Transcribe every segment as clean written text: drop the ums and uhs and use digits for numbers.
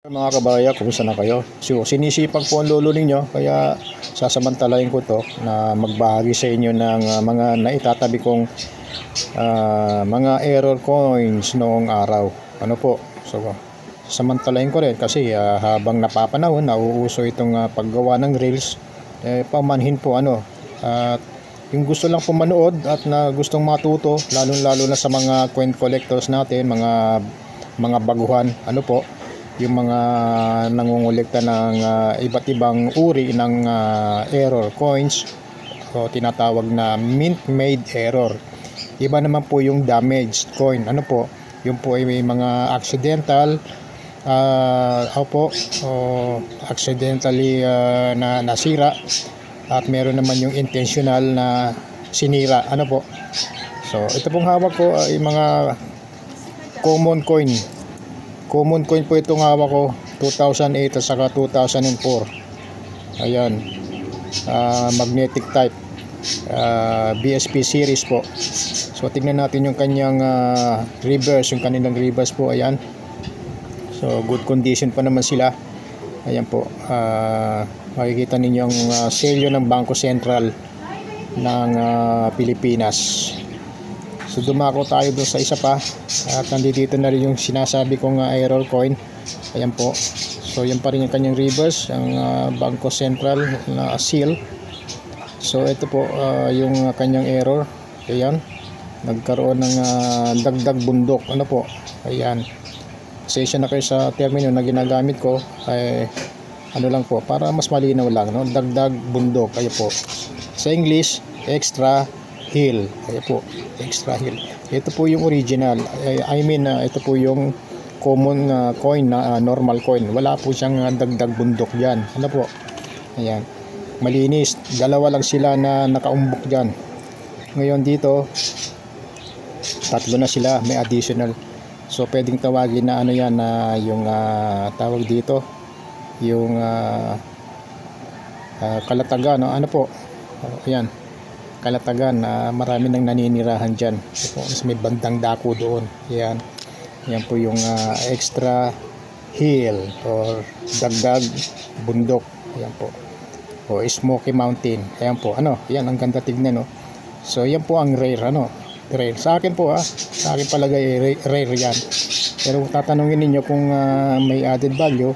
Mga kabaya, kumusta na kayo? So, sinisipag po ang lolo ninyo, kaya sasamantalahin ko to na magbahagi sa inyo ng mga naitatabi kong mga error coins noong araw. Ano po? So, sasamantalahin ko rin kasi habang napapanahon, nauuso itong paggawa ng reels. Pamanhin po yung gusto lang po manood at na gustong matuto, lalo na sa mga coin collectors natin, mga baguhan, ano po, yung mga nangungulekta ng iba't ibang uri ng error coins o tinatawag na mint made error. Iba naman po yung damaged coin. Ano po? Yung po ay may mga accidental accidentally na nasira at meron naman yung intentional na sinira. Ano po? So, ito pong hawak ko ay mga common coin. Common coin po itong hawak ko, 2008 at saka 2004. Ayan. Magnetic type. BSP series po. So tingnan natin yung kanyang reverse, yung kanilang reverse po. Ayan. So good condition pa naman sila. Ayan po. Makikita ninyo ang selyo ng Bangko Sentral ng Pilipinas. So dumako tayo doon sa isa pa at nandito na rin yung sinasabi kong error coin. Ayan po. So yan pa rin yung kanyang reverse, ang Bangko Sentral na seal. So ito po yung kanyang error. Ayan. Nagkaroon ng dagdag bundok. Ano po? Ayan. Pasensya na kayo sa termino na ginagamit ko. Ay ano lang po, para mas malinaw lang, no? Dagdag bundok. Ayan po. Sa English, extra hill. Ayan po, extra hill. Ito po yung original. Ito po yung common coin na normal coin. Wala po siyang dagdag bundok diyan. Ano po? Ayan. Malinis. Dalawa lang sila na nakaumbok diyan. Ngayon dito, tatlo na sila, may additional. So pwedeng tawagin na ano yan na yung tawag dito, yung kalatagan, no? Ano po? Ayan. Kalatagan na marami nang naninirahan dyan. Mas may bandang dako doon. Yan. Yan po yung extra hill or dagdag bundok. Yan po. O Smoky Mountain. Ayan po. Yan ang ganda tignan, no. So yan po ang rare, rare. Sa akin po sa akin palagay rare yan. Pero kung tatanungin niyo kung may added value,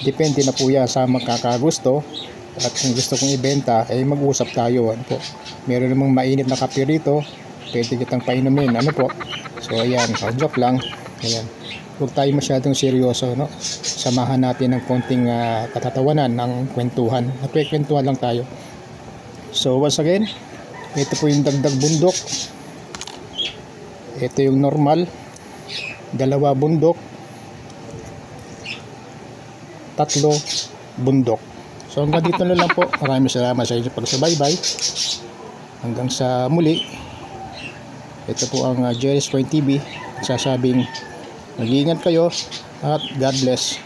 depende na po yan sa magkakagusto. At kung gusto kong ibenta, mag-usap tayo. Ano po? Meron namang mainit na kape rito, pwede kitang painumin. Ano po? So ayan, joke lang. Ayan. Huwag tayo masyadong seryoso, no? Samahan natin ng konting katatawanan ng kwentuhan. Nagkwentuhan lang tayo. So once again, ito po yung dagdag bundok. Ito yung normal. Dalawa bundok. Tatlo bundok. So hanggang dito na lang po. Maraming salamat sa inyong pagsubaybay. Hanggang sa muli. Ito po ang Jerry's Coin TV. Sasabing mag-iingat kayo at God bless.